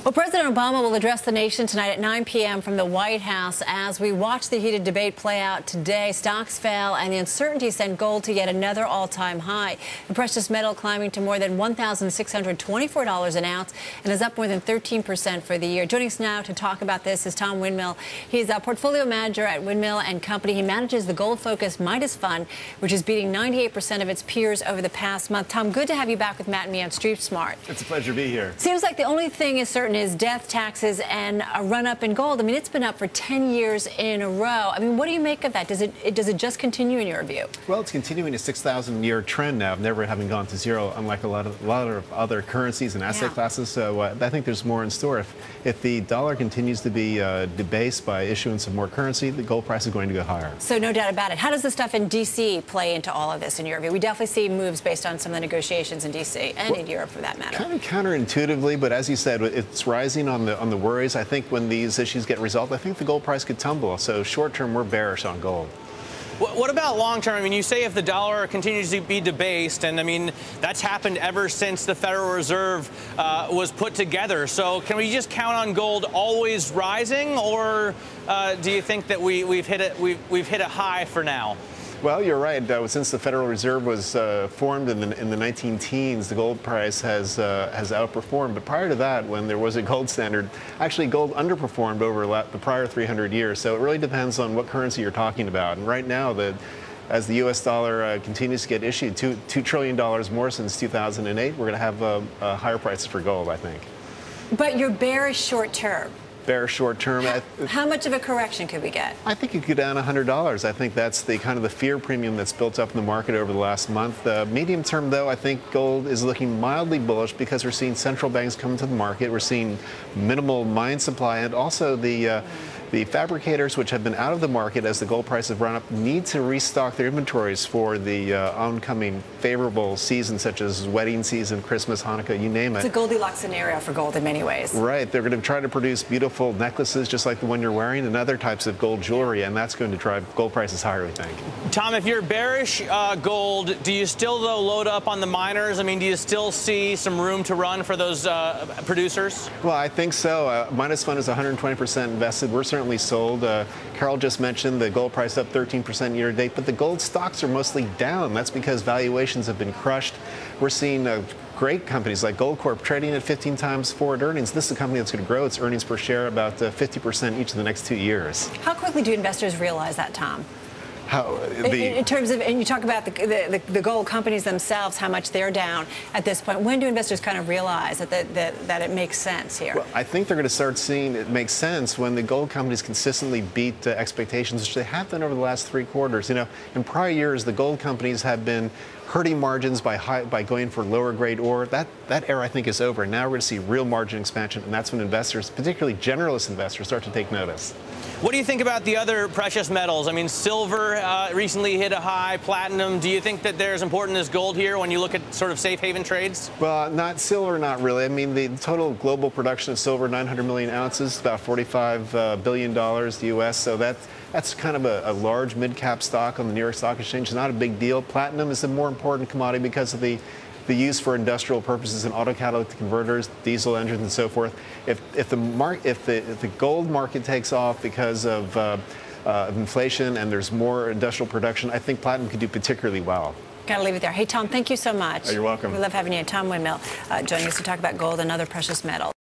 Well, President Obama will address the nation tonight at 9 p.m. from the White House. As we watch the heated debate play out today, stocks fell and the uncertainty sent gold to yet another all-time high. The precious metal climbing to more than $1,624 an ounce and is up more than 13% for the year. Joining us now to talk about this is Tom Winmill. He's a portfolio manager at Winmill Co. He manages the gold-focused Midas Fund, which is beating 98% of its peers over the past month. Tom, good to have you back with Matt and me on Street Smart. It's a pleasure to be here. Seems like the only thing is certain is death, taxes, and a run-up in gold. I mean, it's been up for 10 years in a row. I mean, what do you make of that? Does it just continue in your view? Well, it's continuing a 6,000-year trend now of never having gone to zero, unlike a lot of other currencies and asset classes. So I think there's more in store. If the dollar continues to be debased by issuance of more currency, the gold price is going to go higher. So no doubt about it. How does the stuff in D.C. play into all of this in your view? We definitely see moves based on some of the negotiations in D.C. and in Europe for that matter. Kind of counterintuitively, but as you said, it's rising on the worries. I think when these issues get resolved, I think the gold price could tumble. So short term, we're bearish on gold. What about long term? I mean, you say if the dollar continues to be debased, and I mean, that's happened ever since the Federal Reserve was put together. So can we just count on gold always rising, or do you think that we've hit a high for now? Well, you're right. Since the Federal Reserve was formed in the 19-teens, the gold price has outperformed. But prior to that, when there was a gold standard, actually gold underperformed over the prior 300 years. So it really depends on what currency you're talking about. And right now, as the U.S. dollar continues to get issued, $2 trillion more since 2008, we're going to have higher prices for gold, I think. But you're bearish short term. Bearish short term. How much of a correction could we get? I think it could go down $100. I think that's the kind of the fear premium that's built up in the market over the last month. Medium term, though, I think gold is looking mildly bullish because we're seeing central banks come to the market. We're seeing minimal mine supply, and also the fabricators, which have been out of the market as the gold price has run up, need to restock their inventories for the oncoming favorable seasons, such as wedding season, Christmas, Hanukkah, you name it. It's a Goldilocks scenario for gold in many ways. Right. They're going to try to produce beautiful necklaces just like the one you're wearing and other types of gold jewelry, and that's going to drive gold prices higher, we think. Tom, if you're bearish gold, do you still, though, load up on the miners? I mean, do you still see some room to run for those producers? Well, I think so. Midas Fund is 120% invested. We're certainly sold. Carol just mentioned the gold price up 13% year to date, but the gold stocks are mostly down. That's because valuations have been crushed. We're seeing great companies like Goldcorp trading at 15 times forward earnings. This is a company that's going to grow its earnings per share about 50% each of the next 2 years. How quickly do investors realize that, Tom? In terms of, and you talk about the gold companies themselves, how much they're down at this point. When do investors kind of realize that it makes sense here? Well, I think they're going to start seeing it makes sense when the gold companies consistently beat expectations, which they have done over the last 3 quarters. You know, in prior years, the gold companies have been hurting margins by going for lower grade ore. That era, I think, is over. Now we're going to see real margin expansion, and that's when investors, particularly generalist investors, start to take notice. What do you think about the other precious metals? I mean, silver recently hit a high, platinum. Do you think that they're as important as gold here when you look at sort of safe haven trades? Well, not silver, not really. I mean, the total global production of silver, 900 million ounces, about $45 billion U.S., so that's kind of a large mid-cap stock on the New York Stock Exchange. It's not a big deal. Platinum is a more important commodity because of the use for industrial purposes in autocatalytic converters, diesel engines, and so forth. If the gold market takes off because of inflation and there's more industrial production, I think platinum could do particularly well. Got to leave it there. Hey, Tom, thank you so much. You're welcome. We love having you. Tom Winmill joining us to talk about gold and other precious metals.